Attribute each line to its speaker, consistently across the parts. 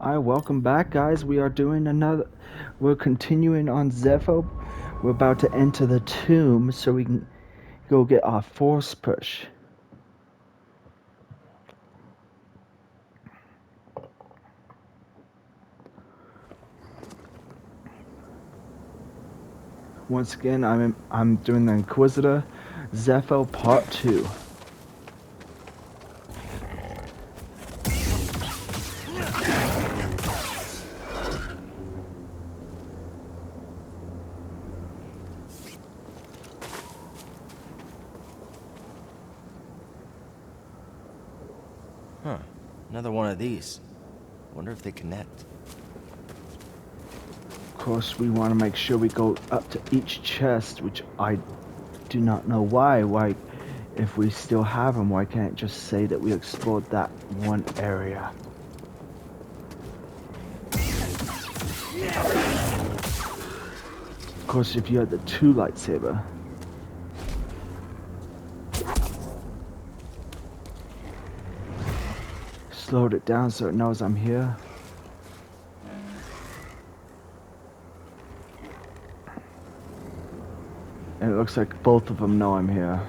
Speaker 1: Hi, welcome back, guys. We're continuing on Zeffo. We're about to enter the tomb so we can go get our force push. Once again, I'm doing the Inquisitor Zeffo Part 2.
Speaker 2: Huh. Another one of these. Wonder if they connect.
Speaker 1: Of course, we want to make sure we go up to each chest, which I do not know why. Why, if we still have them, why can't it just say that we explored that one area? Of course, if you had the two lightsaber. Slowed it down so it knows I'm here. And it looks like both of them know I'm here.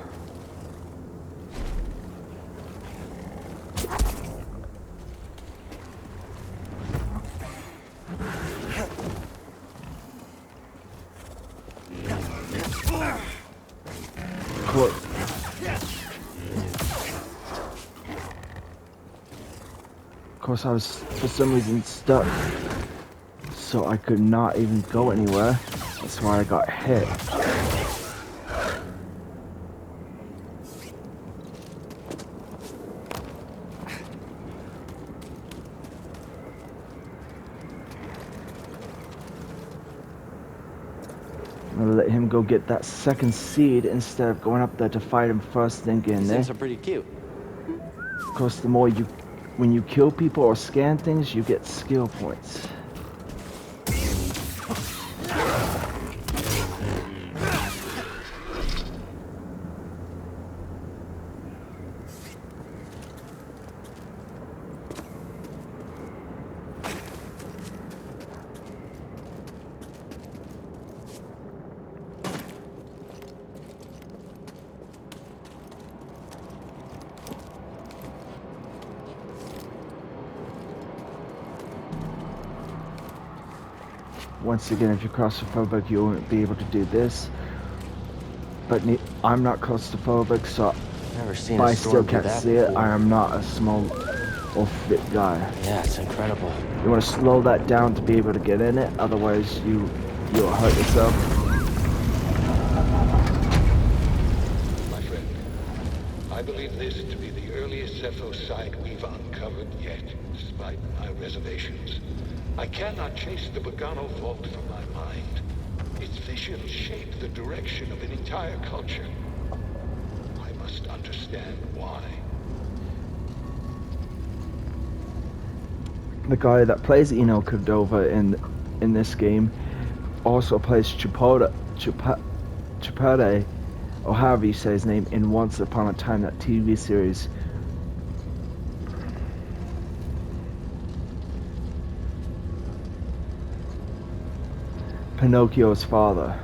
Speaker 1: Of course, I was for some reason stuck, so I could not even go anywhere. That's why I got hit. I'm gonna let him go get that second seed instead of going up there to fight him first thing in there.
Speaker 2: These things are pretty cute.
Speaker 1: Of course, when you kill people or scan things, you get skill points. Once again, if you're claustrophobic, you won't be able to do this. But I'm not claustrophobic, so
Speaker 2: Never seen
Speaker 1: I
Speaker 2: a
Speaker 1: still
Speaker 2: storm do
Speaker 1: can't
Speaker 2: that
Speaker 1: see it.
Speaker 2: before.
Speaker 1: I am not a small or fit guy.
Speaker 2: Yeah, it's incredible.
Speaker 1: You want to slow that down to be able to get in it, otherwise you'll hurt yourself.
Speaker 3: My friend, I believe this to be the earliest Zeffo site we've uncovered yet, despite my reservations. I cannot chase the Bogano vault from my mind. Its visions shape the direction of an entire culture. I must understand why.
Speaker 1: The guy that plays Eno Cordova in this game also plays Chipotle, or however you say his name, in Once Upon a Time, that TV series. Pinocchio's father.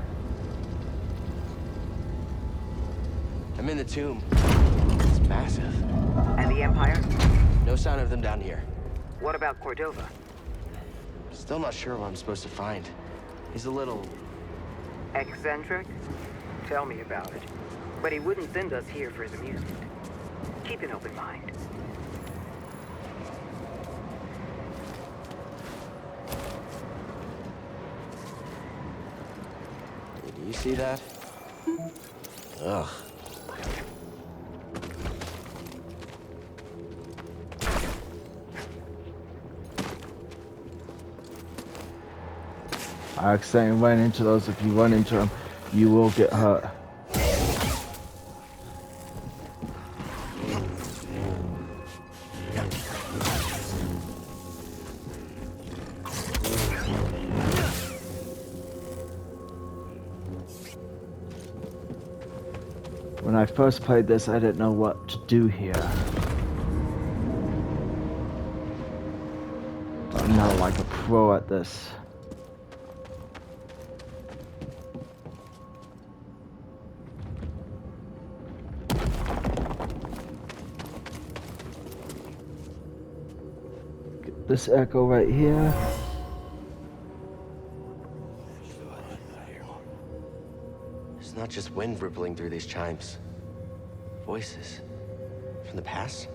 Speaker 2: I'm in the tomb. It's massive.
Speaker 4: And the Empire?
Speaker 2: No sign of them down here.
Speaker 4: What about Cordova?
Speaker 2: Still not sure what I'm supposed to find. He's a little...
Speaker 4: Eccentric? Tell me about it. But he wouldn't send us here for his amusement. Keep an open mind.
Speaker 2: Do you see that? Ugh.
Speaker 1: I accidentally ran into those. If you run into them, you will get hurt. When I first played this, I didn't know what to do here. know like a pro at this. Get this echo right here.
Speaker 2: It's not just wind rippling through these chimes. Voices. From the past?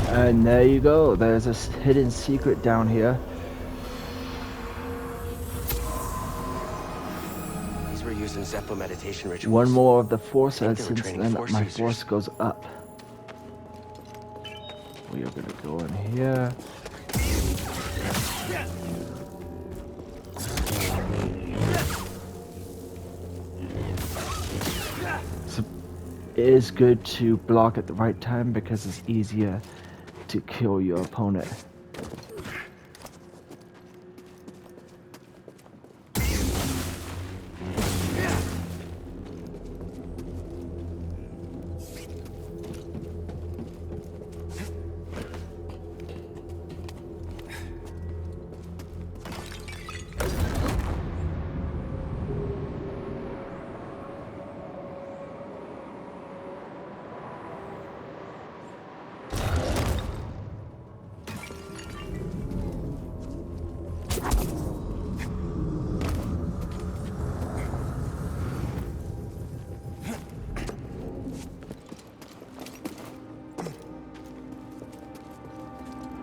Speaker 1: And there you go. There's a hidden secret down here.
Speaker 2: These were used in Zeffo meditation rituals.
Speaker 1: One more of the force
Speaker 2: I think
Speaker 1: as
Speaker 2: they were
Speaker 1: since
Speaker 2: training
Speaker 1: then
Speaker 2: force
Speaker 1: my
Speaker 2: users.
Speaker 1: force goes up. We are gonna go in here. So it is good to block at the right time because it's easier to kill your opponent.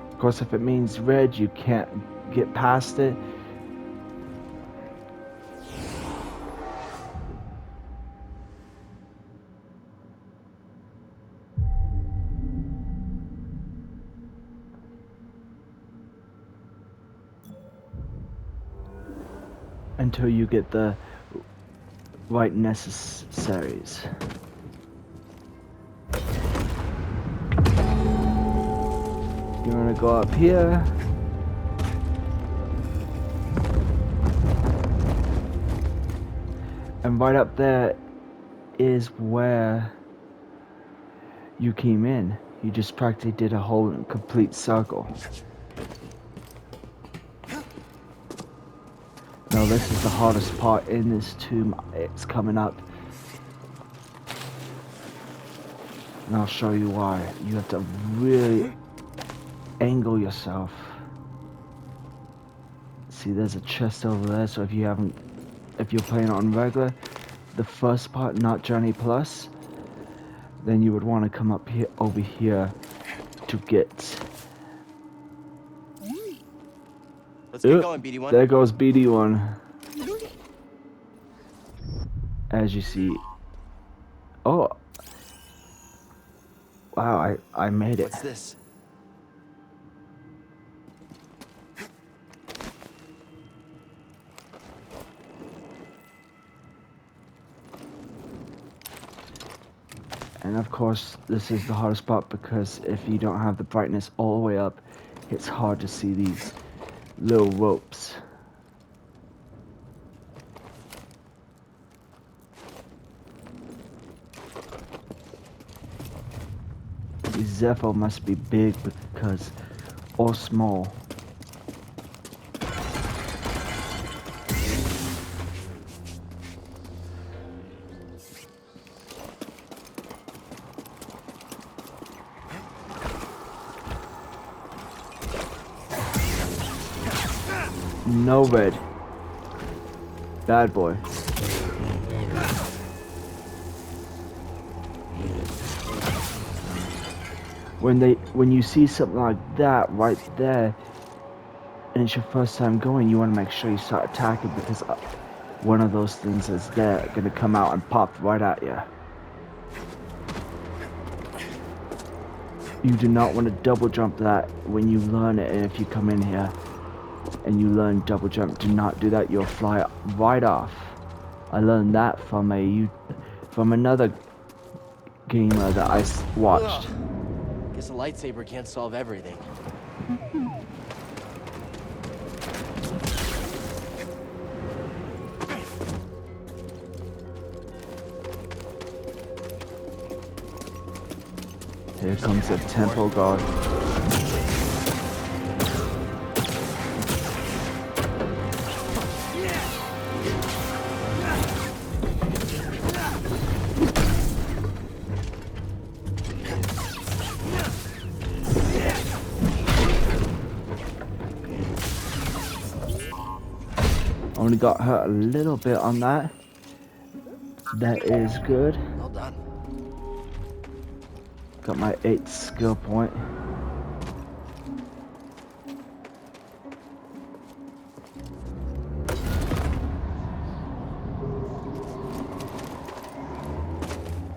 Speaker 1: Of course, if it means red, you can't get past it. Until you get the right necessaries. You want to go up here. And right up there is where you came in. You just practically did a whole complete circle. Now this is the hardest part in this tomb. It's coming up. And I'll show you why. You have to really angle yourself. See, there's a chest over there, so if you're playing on regular, the first part, not Journey Plus, then you would want to come up here, over here, to get.
Speaker 2: Let's get going, BD1.
Speaker 1: There goes BD1. As you see. Oh. Wow, I made it.
Speaker 2: What's this?
Speaker 1: And of course, this is the hardest part because if you don't have the brightness all the way up, it's hard to see these little ropes. These Zeffo must be big because, or small. No red. Bad boy. When you see something like that right there, and it's your first time going, you want to make sure you start attacking because one of those things is there, gonna come out and pop right at you. You do not want to double jump that when you learn it. And if you come in here and you learn double jump, do not do that. You'll fly right off. I learned that from another gamer that I watched.
Speaker 2: Guess a lightsaber can't solve everything.
Speaker 1: Here comes the temple guard. Only got hurt a little bit on that. That is good.
Speaker 2: Well done.
Speaker 1: Got my 8th skill point.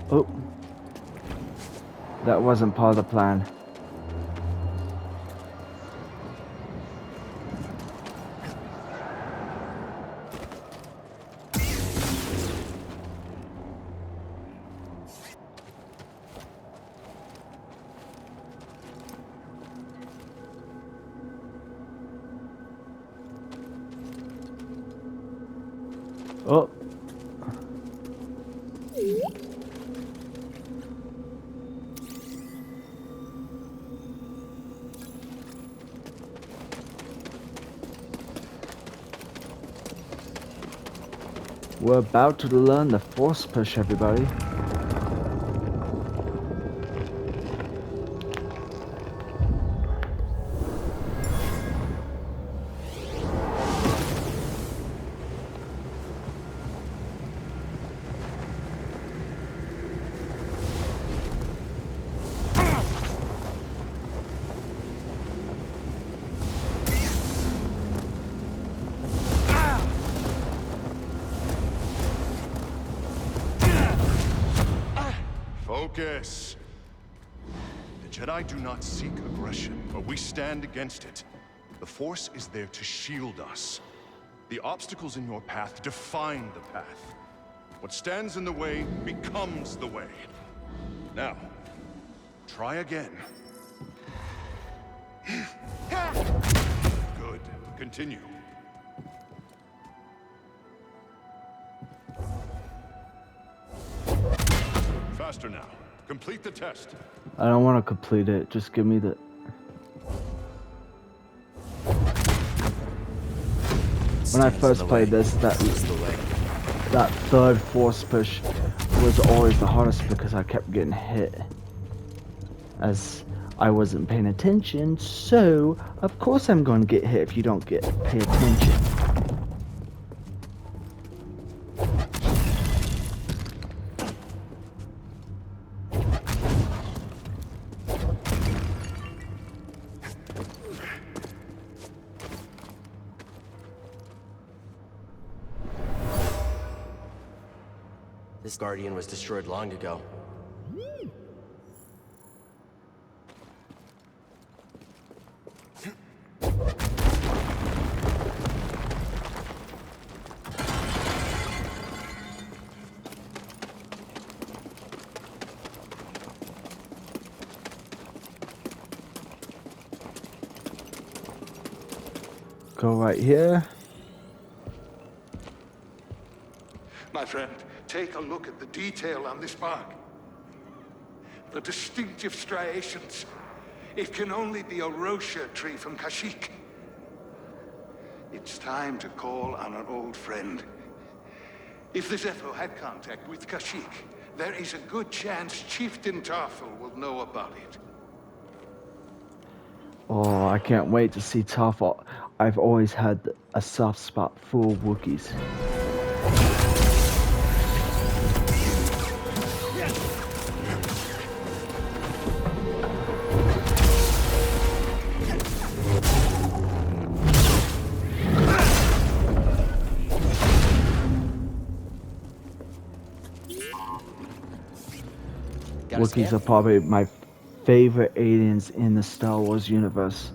Speaker 1: Oh. That wasn't part of the plan. Oh. We're about to learn the force push, everybody.
Speaker 5: Focus. The Jedi do not seek aggression, but we stand against it. The Force is there to shield us. The obstacles in your path define the path. What stands in the way becomes the way. Now, try again. Good. Continue. Faster now. Complete the test.
Speaker 1: I don't want to complete it. Just give me the... When I first played this, that third force push was always the hardest because I kept getting hit. As I wasn't paying attention, so of course I'm going to get hit if you don't pay attention.
Speaker 2: This Guardian was destroyed long ago.
Speaker 1: Go right here.
Speaker 3: My friend, take a look at the detail on this bark. The distinctive striations. It can only be a Rocha tree from Kashyyyk. It's time to call on an old friend. If the Zeffo had contact with Kashyyyk, there is a good chance Chieftain Tarful will know about it.
Speaker 1: Oh, I can't wait to see Tarful. I've always had a soft spot for Wookiees. Wookiees are probably my favorite aliens in the Star Wars universe.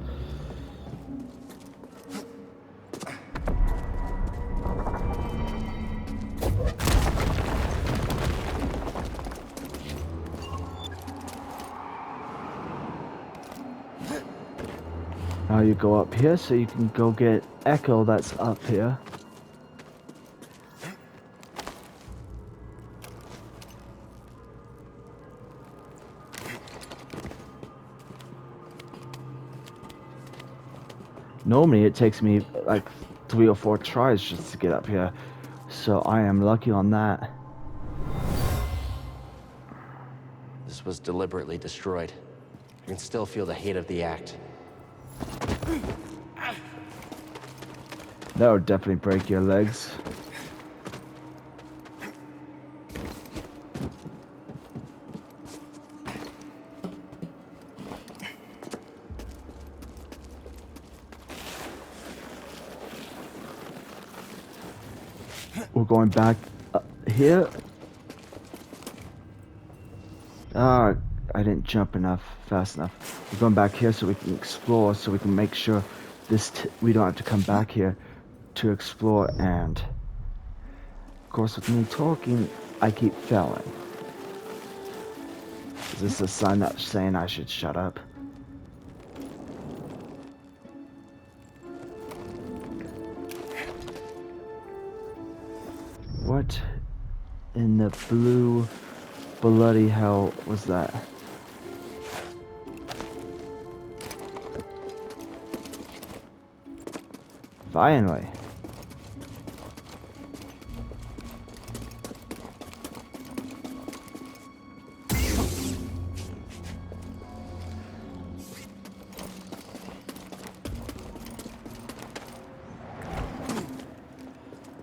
Speaker 1: Now you go up here so you can go get Echo that's up here. Normally it takes me like 3 or 4 tries just to get up here, so I am lucky on that.
Speaker 2: This was deliberately destroyed. I can still feel the hate of the act.
Speaker 1: That would definitely break your legs. We're going back here. Ah, I didn't jump fast enough. We're going back here so we can explore, so we can make sure we don't have to come back here to explore. And of course, with me talking, I keep failing. Is this a sign that's saying I should shut up? What in the blue bloody hell was that? Finally.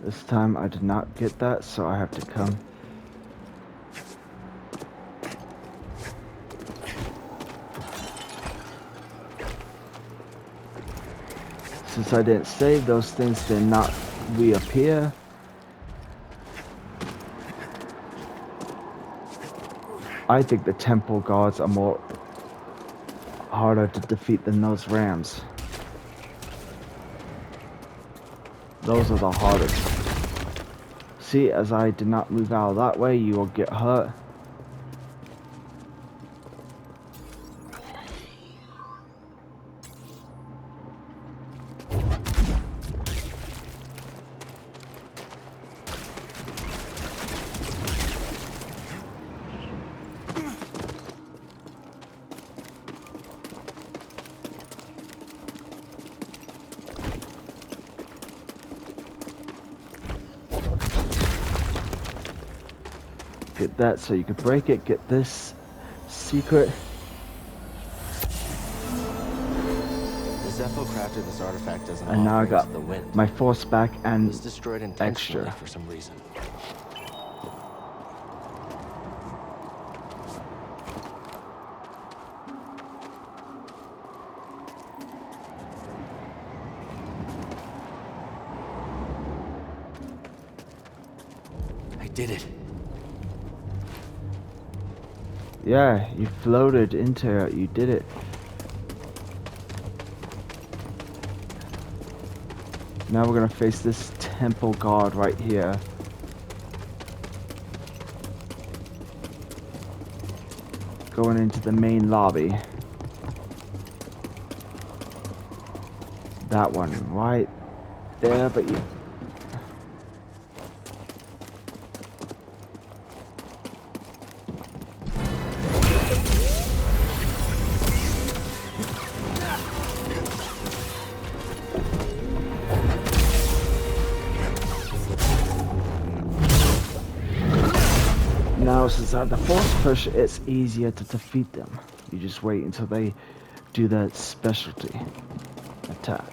Speaker 1: This time I did not get that, so I have to come. Since I didn't save, those things did not reappear. I think the temple guards are more harder to defeat than those rams. Those are the hardest. See, as I did not move out that way, you will get hurt. Get that so you can break it. Get this secret.
Speaker 2: The Zeffo crafted this artifact as an
Speaker 1: And now I
Speaker 2: offering
Speaker 1: got
Speaker 2: to the wind.
Speaker 1: my force back
Speaker 2: It
Speaker 1: and
Speaker 2: was destroyed intentionally
Speaker 1: extra.
Speaker 2: for some reason. I did it.
Speaker 1: Yeah, you floated into it. You did it. Now we're gonna face this temple guard right here. Going into the main lobby. That one right there, but you... Now, since I have the force push, it's easier to defeat them. You just wait until they do that specialty attack.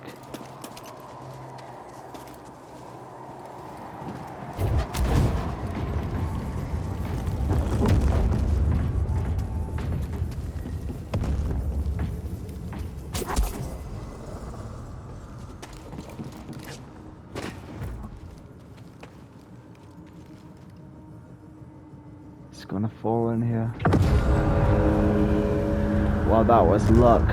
Speaker 1: It's gonna fall in here. Well, that was luck.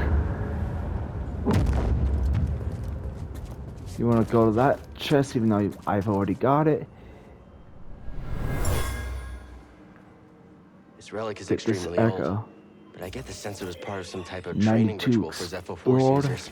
Speaker 1: You want to go to that chest even though I've already got it?
Speaker 2: This relic is
Speaker 1: Get this
Speaker 2: extremely old,
Speaker 1: echo.
Speaker 2: but I get the sense it was part of some type of training
Speaker 1: 92
Speaker 2: ritual for Zeffo Force
Speaker 1: explored.
Speaker 2: users.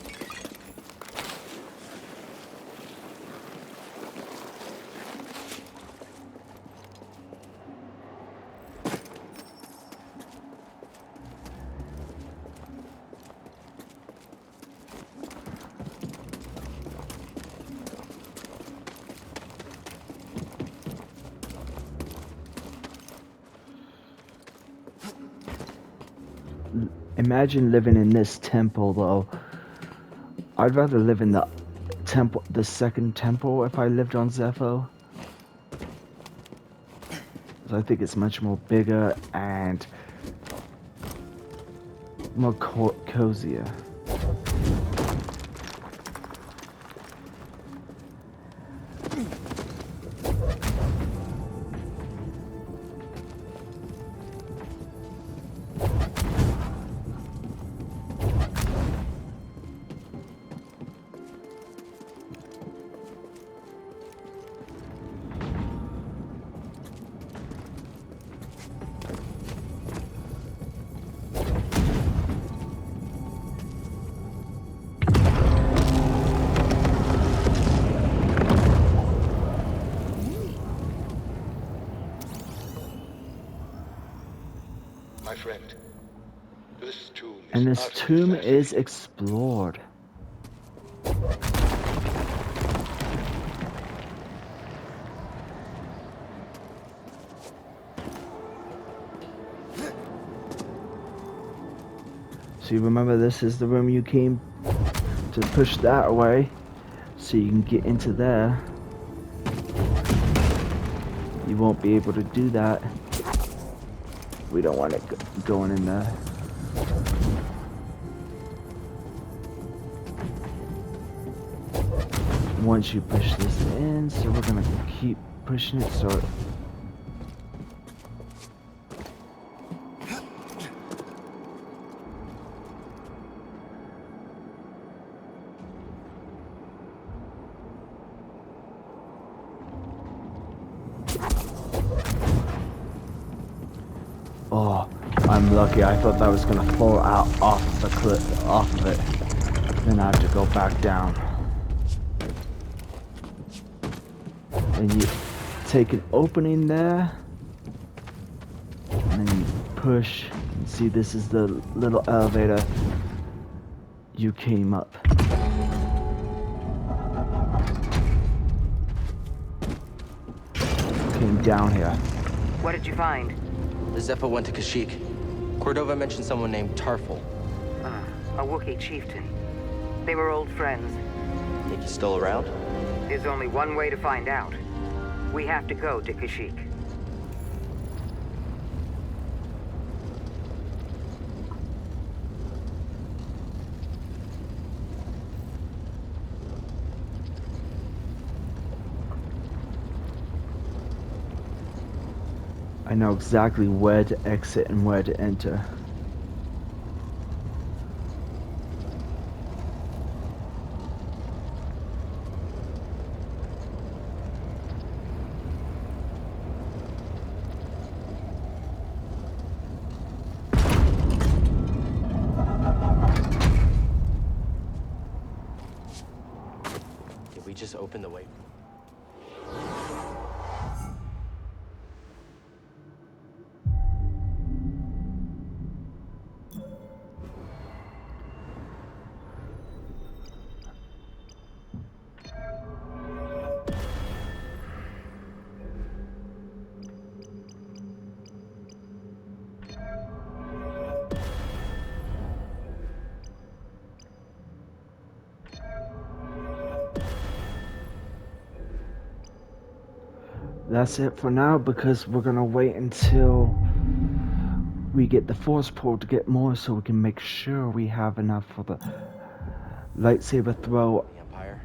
Speaker 1: Imagine living in this temple though. I'd rather live in the temple, the second temple, if I lived on Zeffo. So I think it's much more bigger and more cozier.
Speaker 3: My friend, this tomb is
Speaker 1: And this
Speaker 3: utterly
Speaker 1: tomb is
Speaker 3: fascinating.
Speaker 1: explored. So you remember this is the room you came to push that away so you can get into there. You won't be able to do that. We don't want it going in there. Once you push this in, so we're gonna keep pushing it so oh, I'm lucky. I thought that was gonna fall out off the cliff, off of it. Then I have to go back down. And you take an opening there, and then you push. And see, this is the little elevator you came up. Came down here.
Speaker 4: What did you find?
Speaker 2: The Zeffo went to Kashyyyk. Cordova mentioned someone named Tarful.
Speaker 4: A Wookiee chieftain. They were old friends.
Speaker 2: Think he's still around?
Speaker 4: There's only one way to find out. We have to go to Kashyyyk.
Speaker 1: I know exactly where to exit and where to enter.
Speaker 2: Did we just open the way?
Speaker 1: That's it for now because we're gonna wait until we get the force pull to get more so we can make sure we have enough for the lightsaber throw
Speaker 2: The Empire?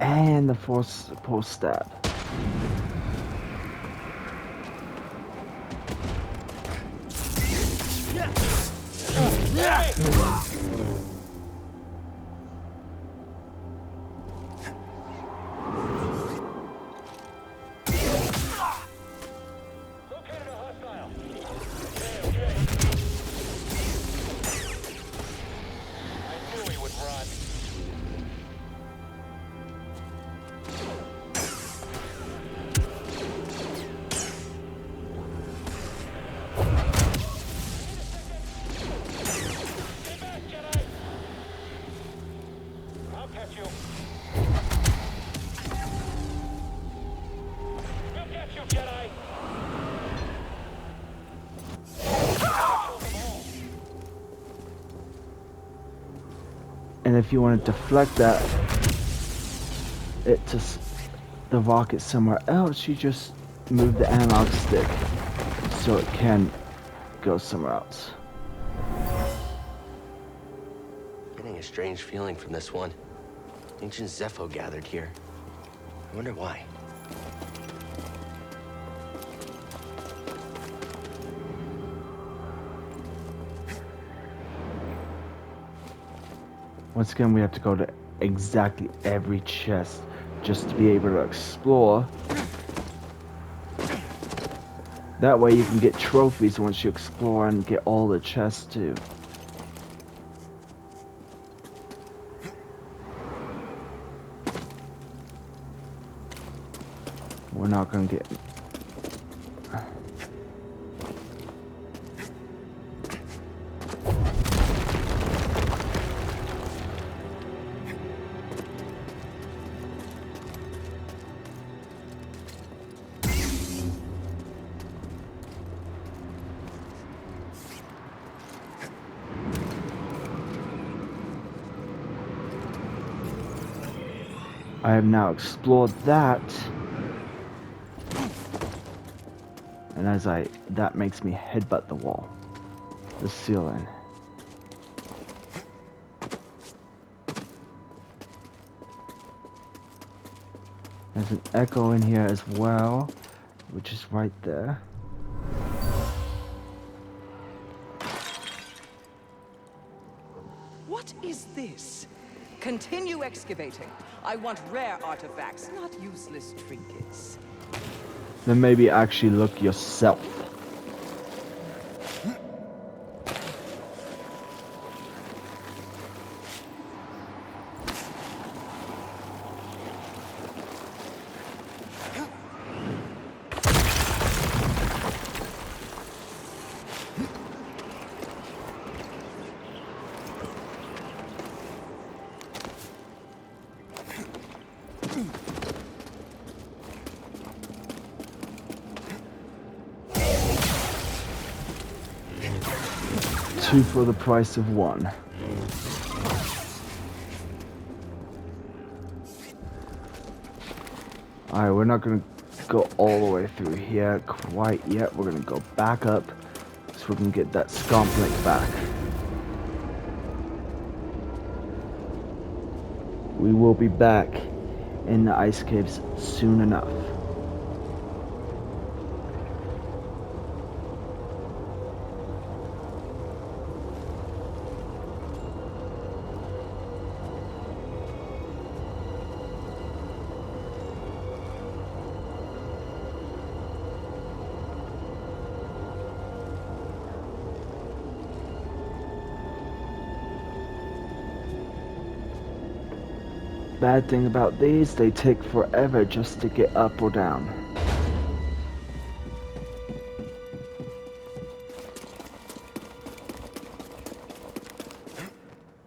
Speaker 1: and the force pull stab. And if you want to deflect that, the rocket somewhere else, you just move the analog stick so it can go somewhere else.
Speaker 2: Getting a strange feeling from this one. Ancient Zeffo gathered here. I wonder why.
Speaker 1: Once again, we have to go to exactly every chest just to be able to explore. That way you can get trophies once you explore and get all the chests too. We're not gonna get... I have now explored that, and that makes me headbutt the wall, the ceiling. There's an echo in here as well, which is right there.
Speaker 6: What is this? Continue excavating. I want rare artifacts, not useless trinkets.
Speaker 1: Then maybe actually look yourself. Two for the price of one. Alright, we're not gonna go all the way through here quite yet. We're gonna go back up so we can get that scomp link back. We will be back in the ice caves soon enough. Bad thing about these, they take forever just to get up or down.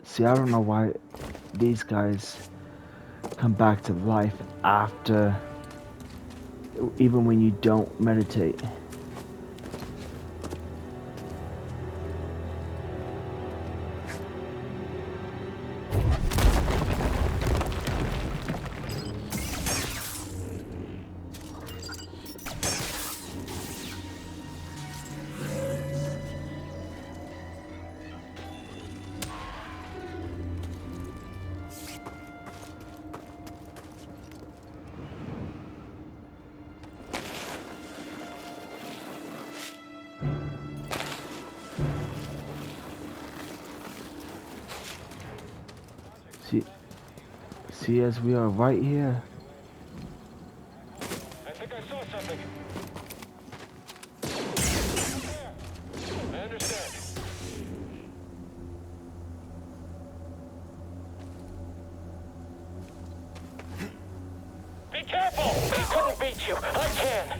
Speaker 1: See, I don't know why these guys come back to life after, even when you don't meditate. See, as we are right here.
Speaker 3: I think I saw something. I understand. Be careful! He couldn't beat you. I can.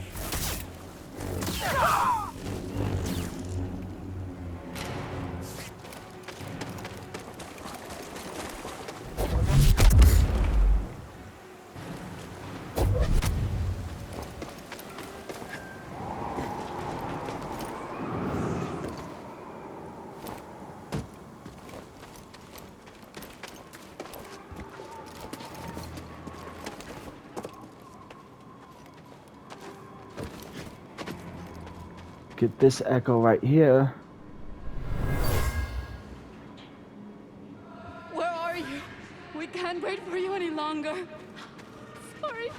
Speaker 1: Get this echo right here.
Speaker 7: Where are you? We can't wait for you any longer. Sorry.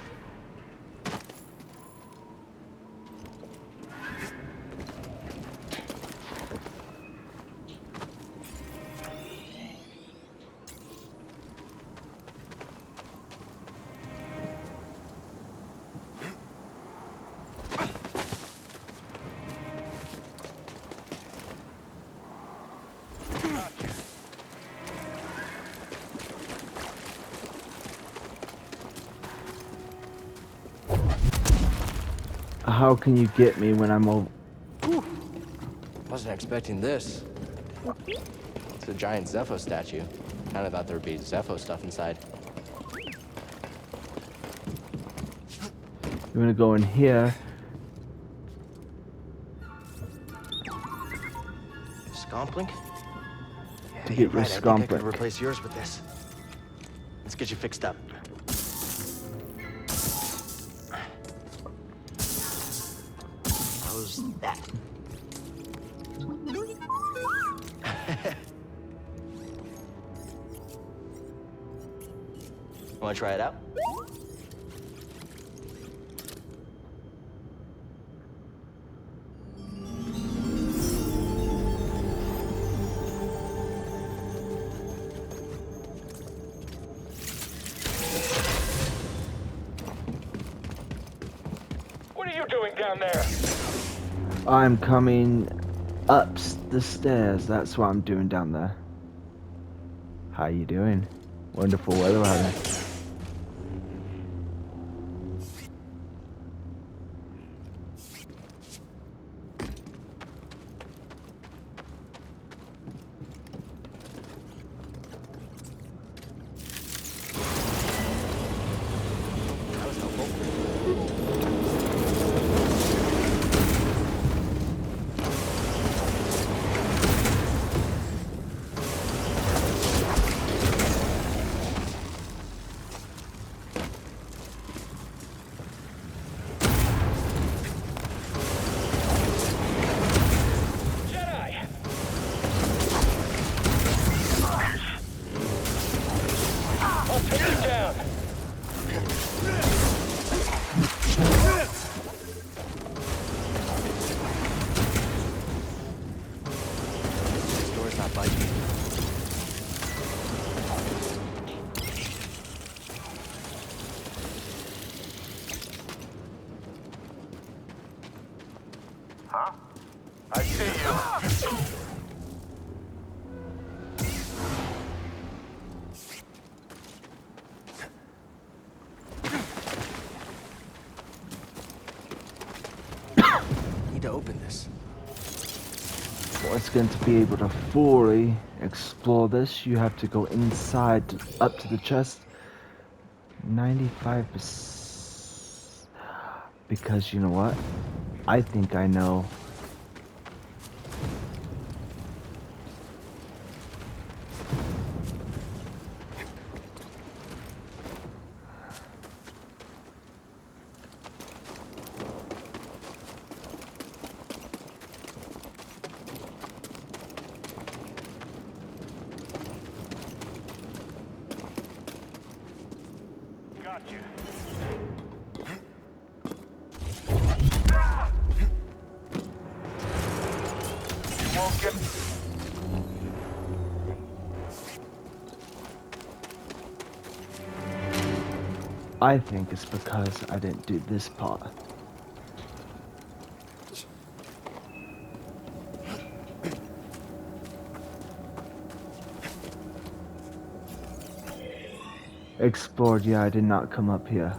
Speaker 1: How can you get me when I'm over?
Speaker 2: Wasn't expecting this. It's a giant Zeffo statue. Kinda thought there'd be Zeffo stuff inside.
Speaker 1: You're gonna go in here.
Speaker 2: Scomplink?
Speaker 1: To get
Speaker 2: You're
Speaker 1: your
Speaker 2: right, I think I could
Speaker 1: Scomplink.
Speaker 2: replace yours with this. Let's get you fixed up. How's that? Wanna try it out?
Speaker 3: What are you doing down there?
Speaker 1: I'm coming up the stairs. That's what I'm doing down there. How you doing? Wonderful weather out there.
Speaker 2: That was helpful.
Speaker 3: Jedi! I'll take you down.
Speaker 2: This door's not budging.
Speaker 3: I see you.
Speaker 2: Need to open this.
Speaker 1: For it's going to be able to fully explore this, you have to go inside up to the chest. 95%. Because you know what? I think I know.
Speaker 3: Got you. You won't get...
Speaker 1: I think it's because I didn't do this part. Explored, yeah, I did not come up here.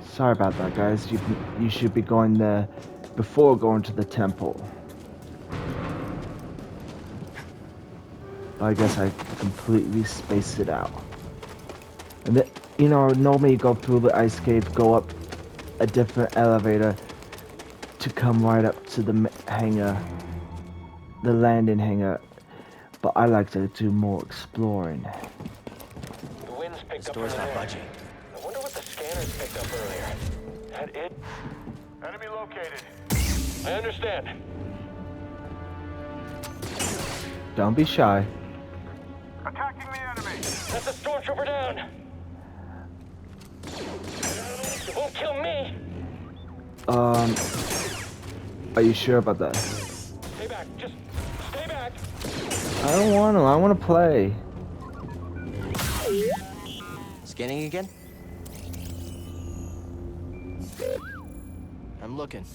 Speaker 1: Sorry about that, guys. You should be going there before going to the temple. But I guess I completely spaced it out. And then, you know, normally you go through the ice cave, go up a different elevator to come right up to the hangar, the landing hangar. But I like to do more exploring.
Speaker 8: The wind's picked
Speaker 2: This
Speaker 8: up
Speaker 2: door's
Speaker 8: over
Speaker 2: not
Speaker 8: there.
Speaker 2: budging.
Speaker 8: I wonder what the scanners picked up earlier. That it?
Speaker 5: Enemy located.
Speaker 8: I understand.
Speaker 1: Don't be shy.
Speaker 5: Attacking the enemy.
Speaker 8: That's a stormtrooper down. It won't kill me.
Speaker 1: Are you sure about that?
Speaker 8: Stay back. Just stay back.
Speaker 1: I don't want to. I want to play.
Speaker 2: Scanning again? I'm looking.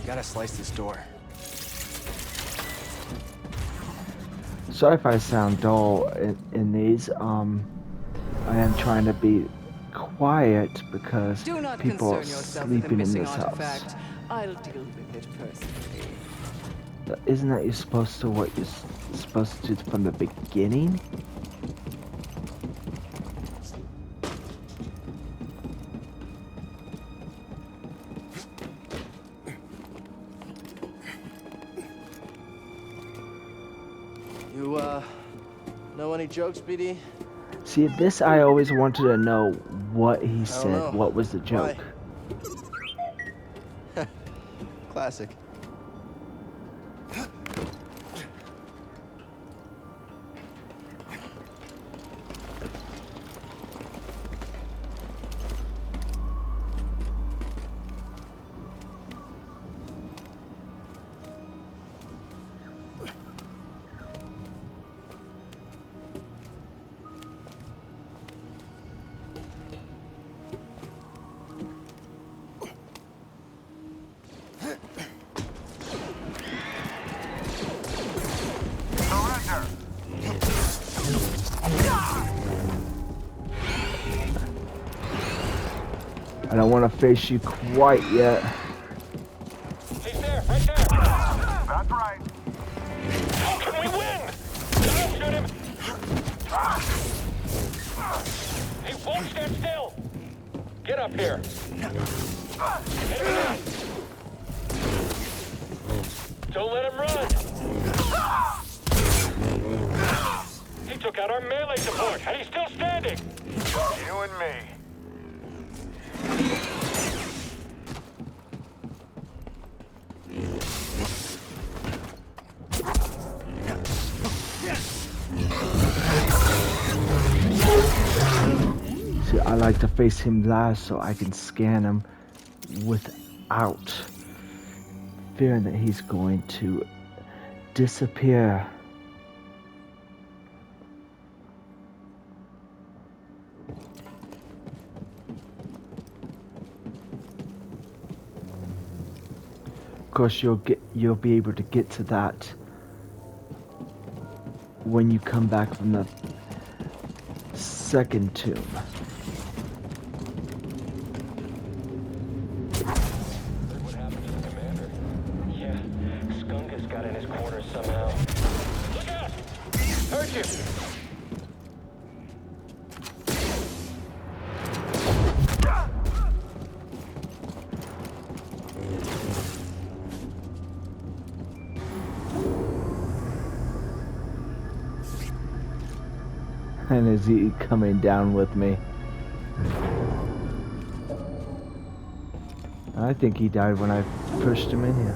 Speaker 2: Gotta slice this door.
Speaker 1: Sorry if I sound dull in these. I am trying to be quiet because
Speaker 6: Do not
Speaker 1: people
Speaker 6: concern
Speaker 1: are
Speaker 6: yourself with the
Speaker 1: sleeping in
Speaker 6: missing
Speaker 1: this
Speaker 6: artifact.
Speaker 1: house.
Speaker 6: I'll deal with it personally.
Speaker 1: Isn't that you're supposed to what you're supposed to do from the beginning?
Speaker 2: You, know any jokes, BD?
Speaker 1: See, this I always wanted to know what he said.
Speaker 2: know.
Speaker 1: What was the joke?
Speaker 2: Classic.
Speaker 1: I don't want to face you quite yet.
Speaker 8: He's there, right there.
Speaker 5: That's right.
Speaker 8: How can we win? Don't shoot him. He won't stand still. Get up here. Hit him now. Don't let him run. He took out our melee support, and he's still standing.
Speaker 5: You and me.
Speaker 1: See, I like to face him last so I can scan him without fearing that he's going to disappear. Of course, you'll be able to get to that when you come back from the second tomb.
Speaker 8: Heard what happened to the commander? Yeah, Skunkus got in his quarters somehow. Look out! Hurt you!
Speaker 1: And is he coming down with me? I think he died when I pushed him in here.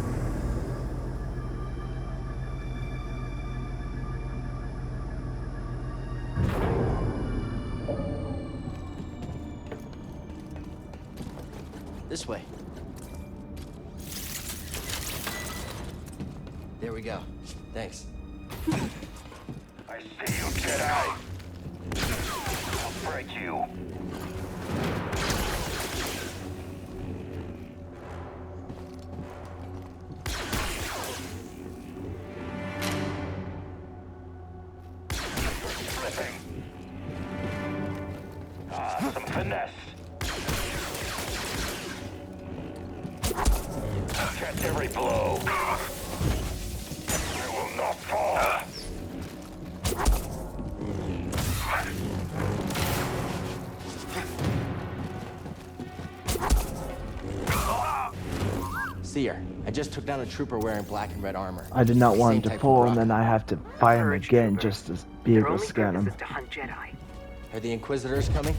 Speaker 2: This way. There we go. Thanks.
Speaker 8: I see you, Jedi. I'll break you. Flipping. Some finesse. Catch every blow. I will not fall.
Speaker 2: Seer, I just took down a trooper wearing black and red armor.
Speaker 1: I did not want
Speaker 2: Same
Speaker 1: him to
Speaker 2: type of
Speaker 1: fall, and
Speaker 2: grunt.
Speaker 1: then I have to fight him
Speaker 4: Purge
Speaker 1: again
Speaker 4: trooper.
Speaker 1: just to be
Speaker 4: Their
Speaker 1: able to
Speaker 4: only
Speaker 1: scan
Speaker 4: purpose
Speaker 1: him.
Speaker 4: is to hunt Jedi.
Speaker 2: Are the Inquisitors coming?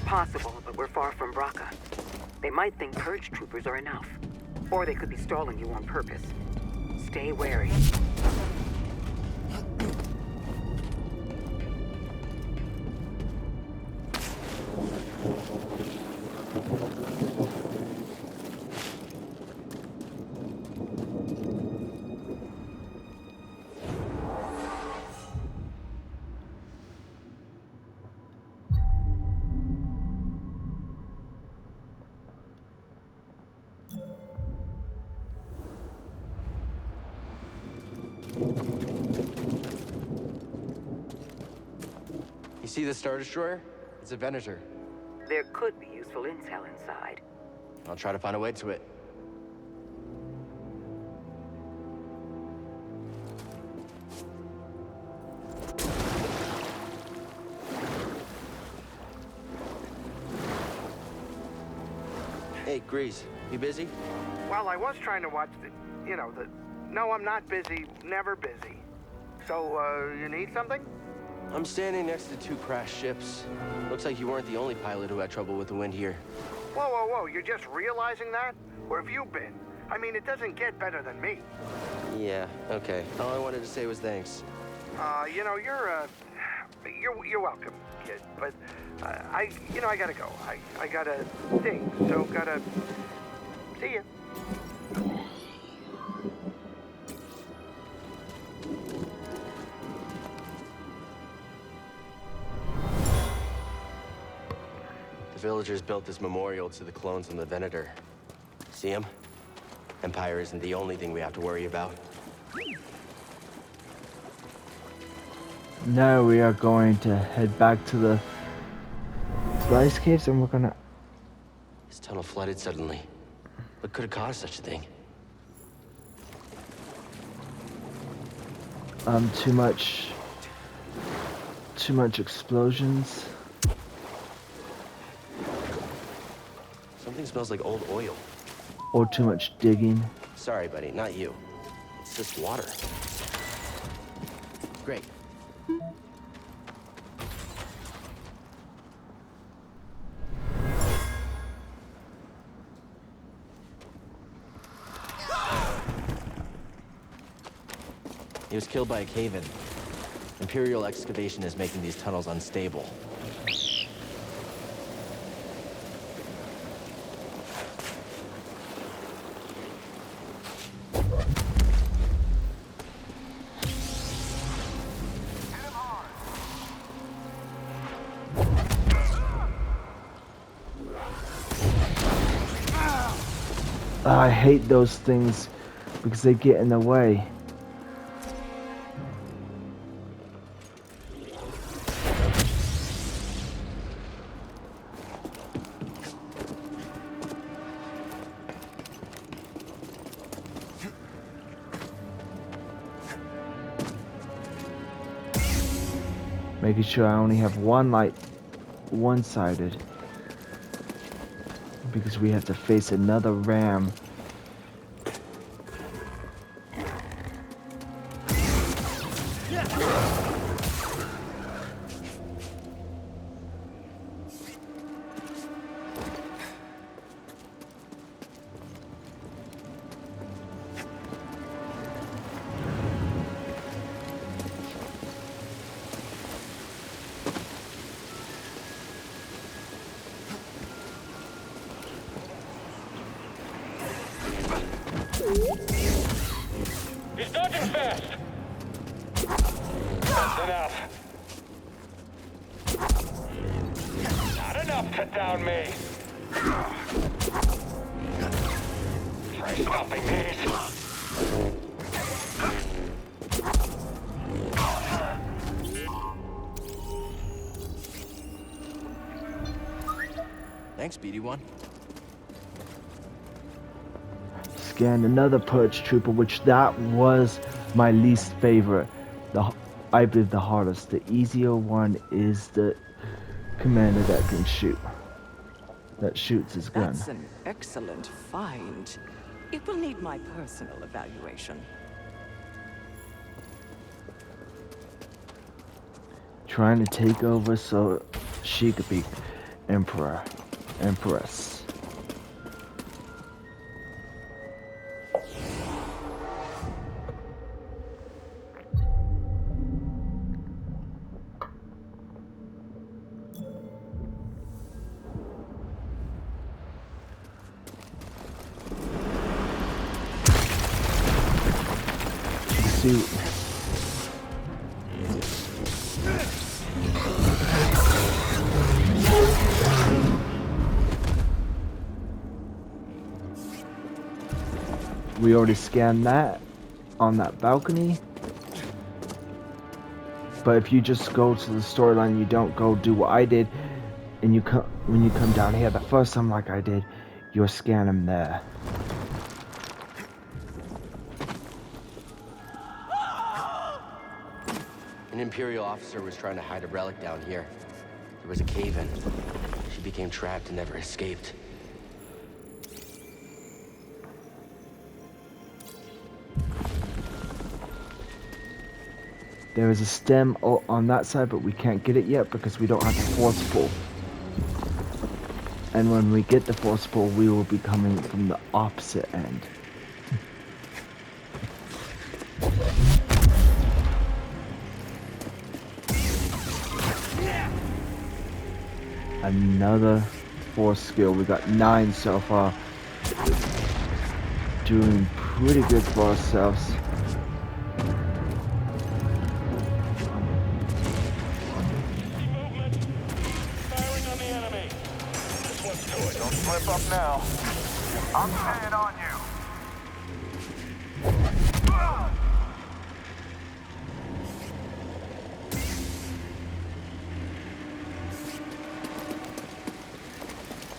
Speaker 4: Possible, but we're far from Braca. They might think purge troopers are enough. Or they could be stalling you on purpose. Stay wary.
Speaker 2: You see the Star Destroyer? It's a Venator.
Speaker 4: There could be useful intel inside.
Speaker 2: I'll try to find a way to it. Hey, Grease, you busy?
Speaker 9: Well, I was trying to watch the, no, I'm not busy, never busy. So, you need something?
Speaker 2: I'm standing next to two crashed ships. Looks like you weren't the only pilot who had trouble with the wind here.
Speaker 9: Whoa, whoa, whoa, you're just realizing that? Where have you been? I mean, it doesn't get better than me.
Speaker 2: Yeah, okay. All I wanted to say was thanks.
Speaker 9: You're welcome, kid, but, I gotta go. I got a thing, so gotta see ya.
Speaker 2: The villagers built this memorial to the clones on the Venator. See him? Empire isn't the only thing we have to worry about.
Speaker 1: Now we are going to head back to the ice caves, and we're gonna...
Speaker 2: This tunnel flooded suddenly. What could have caused such a thing?
Speaker 1: Too much explosions.
Speaker 2: Something smells like old oil.
Speaker 1: Or too much digging.
Speaker 2: Sorry, buddy, not you. It's just water. Great. He was killed by a cave-in. Imperial excavation is making these tunnels unstable.
Speaker 1: I hate those things because they get in the way. Making sure I only have one light, one-sided, because we have to face another ram.
Speaker 8: He's dodging fast! That's enough. Not enough to down me. Try stopping these.
Speaker 2: Thanks, BD1.
Speaker 1: Scanned another purge trooper, which that was my least favorite. I believe the hardest. The easier one is the commander that can shoot. That shoots his gun.
Speaker 6: That's an excellent find. It will need my personal evaluation.
Speaker 1: Trying to take over so she could be empress. Suit. We already scanned that on that balcony. But if you just go to the storyline, you don't go do what I did, and when you come down here the first time like I did, you'll scan them there.
Speaker 2: An Imperial officer was trying to hide a relic down here. There was a cave-in. She became trapped and never escaped.
Speaker 1: There is a stem on that side, but we can't get it yet because we don't have the force pull. And when we get the force pull, we will be coming from the opposite end. Another force skill. We got 9 so far. Doing pretty good for ourselves.
Speaker 8: Slip up now. I'm staying on you.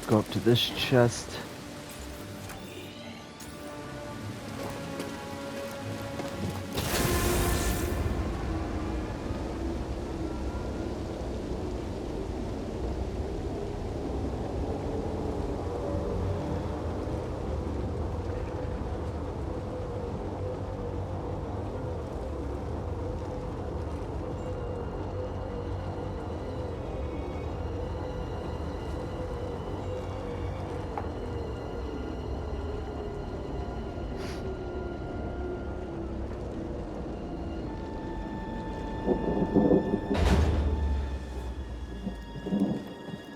Speaker 1: Go up to this chest.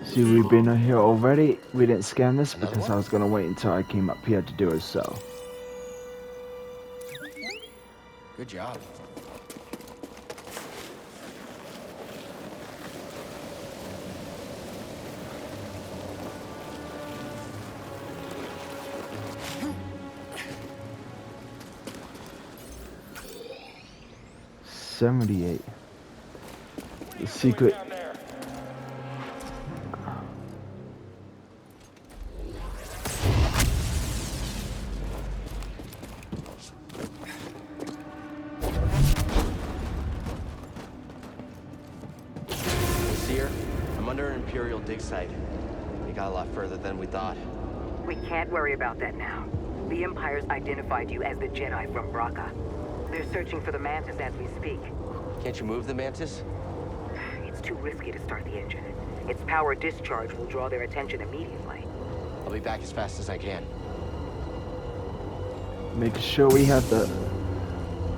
Speaker 1: See, we've been here already. We didn't scan this because I was gonna wait until I came up here to do it. So.
Speaker 2: Good job.
Speaker 1: $78. The secret.
Speaker 2: I'm under an Imperial dig site. We got a lot further than we thought.
Speaker 4: We can't worry about that now. The Empire's identified you as the Jedi from Braca. They're searching for the Mantis as we speak.
Speaker 2: Can't you move the Mantis?
Speaker 4: It's too risky to start the engine. Its power discharge will draw their attention immediately.
Speaker 2: I'll be back as fast as I can.
Speaker 1: Making sure we have the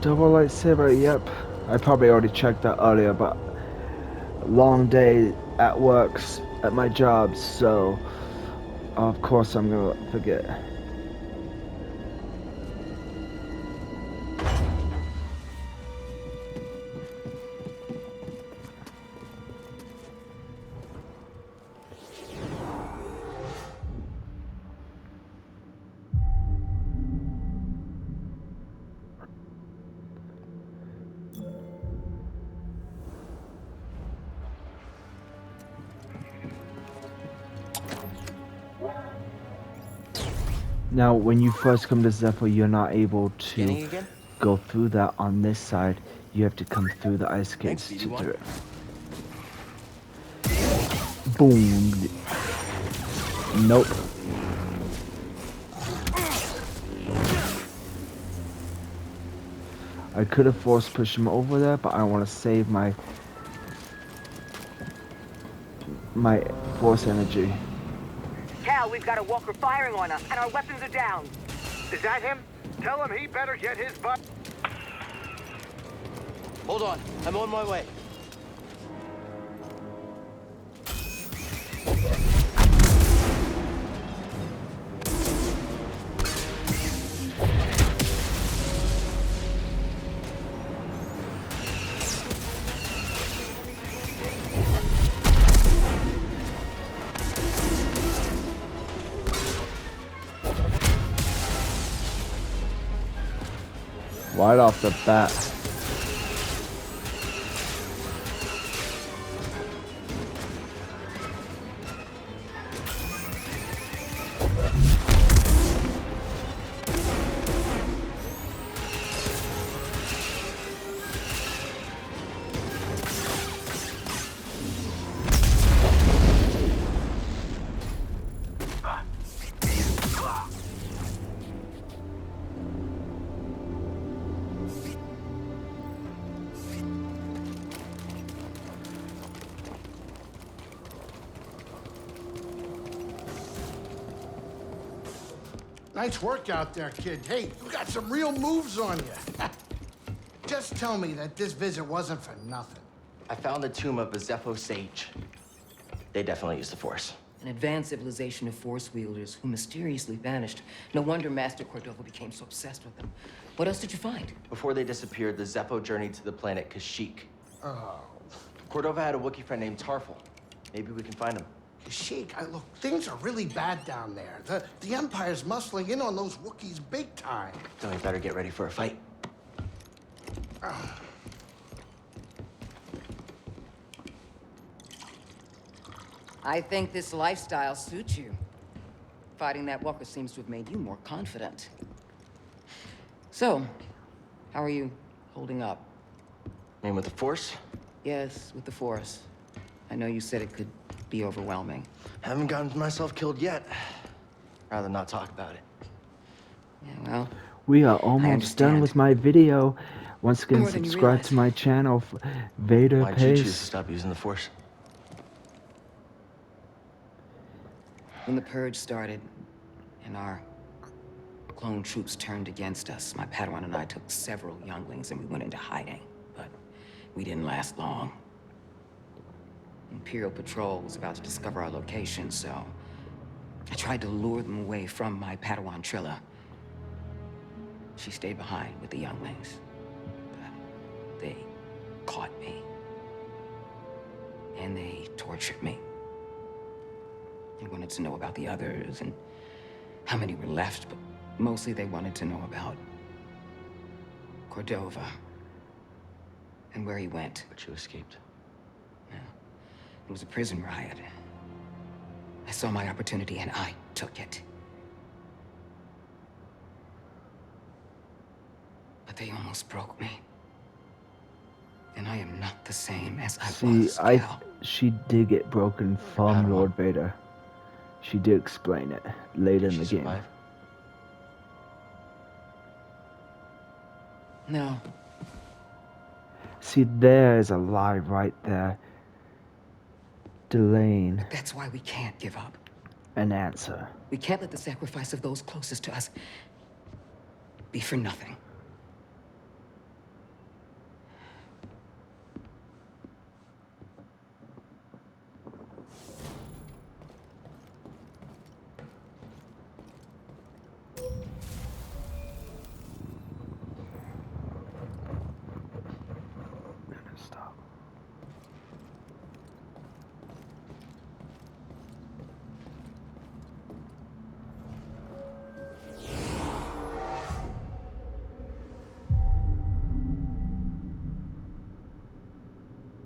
Speaker 1: double lightsaber. Yep. I probably already checked that earlier, but long day at work, at my job, so of course I'm gonna forget. Now, when you first come to Zeffo, you're not able to
Speaker 2: Scanning again?
Speaker 1: go through that on this side. You have to come through the ice
Speaker 2: Thanks,
Speaker 1: caves to
Speaker 2: BD1.
Speaker 1: do it. Boom. Nope. I could have force pushed him over there, but I want to save my force energy.
Speaker 4: Cal, we've got a walker firing on us, and our weapons are down.
Speaker 9: Is that him? Tell him he better get his butt.
Speaker 2: Hold on, I'm on my way.
Speaker 1: Right off the bat.
Speaker 10: Nice work out there, kid. Hey, you got some real moves on you. Just tell me that this visit wasn't for nothing.
Speaker 2: I found the tomb of a Zeffo sage. They definitely used the Force.
Speaker 6: An advanced civilization of force wielders who mysteriously vanished. No wonder Master Cordova became so obsessed with them. What else did you find?
Speaker 2: Before they disappeared, the Zeffo journeyed to the planet Kashyyyk.
Speaker 10: Oh,
Speaker 2: Cordova had a Wookiee friend named Tarful. Maybe we can find him.
Speaker 10: Sheik, look, things are really bad down there. The Empire's muscling in on those Wookiees big time.
Speaker 2: Then we better get ready for a fight.
Speaker 6: I think this lifestyle suits you. Fighting that walker seems to have made you more confident. So, how are you holding up?
Speaker 2: I mean, with the Force?
Speaker 6: Yes, with the Force. I know you said it could be overwhelming.
Speaker 2: Haven't gotten myself killed yet. Rather not talk about it.
Speaker 6: Yeah, well,
Speaker 1: We are almost done with my video. Once again,
Speaker 6: More than you
Speaker 1: subscribe
Speaker 6: realize.
Speaker 1: to my channel, Vader
Speaker 2: Why'd you choose to
Speaker 1: Pace.
Speaker 2: stop using the Force?
Speaker 6: when the Purge started, and our clone troops turned against us, my Padawan and I took several younglings and we went into hiding. But we didn't last long. Imperial Patrol was about to discover our location, so I tried to lure them away from my Padawan Trilla. She stayed behind with the younglings, but they caught me. And they tortured me. They wanted to know about the others and how many were left, but mostly they wanted to know about Cordova and where he went.
Speaker 2: But you escaped.
Speaker 6: Yeah. It was a prison riot. I saw my opportunity and I took it. But they almost broke me. And I am not the same as I was, Cal.
Speaker 1: She did get broken from
Speaker 2: Padawan.
Speaker 1: Lord Vader. She did explain it later in the game.
Speaker 2: Survive?
Speaker 6: No.
Speaker 1: See, there's a lie right there. Delaying
Speaker 6: That's why we can't give up.
Speaker 1: an answer.
Speaker 6: We can't let the sacrifice of those closest to us be for nothing.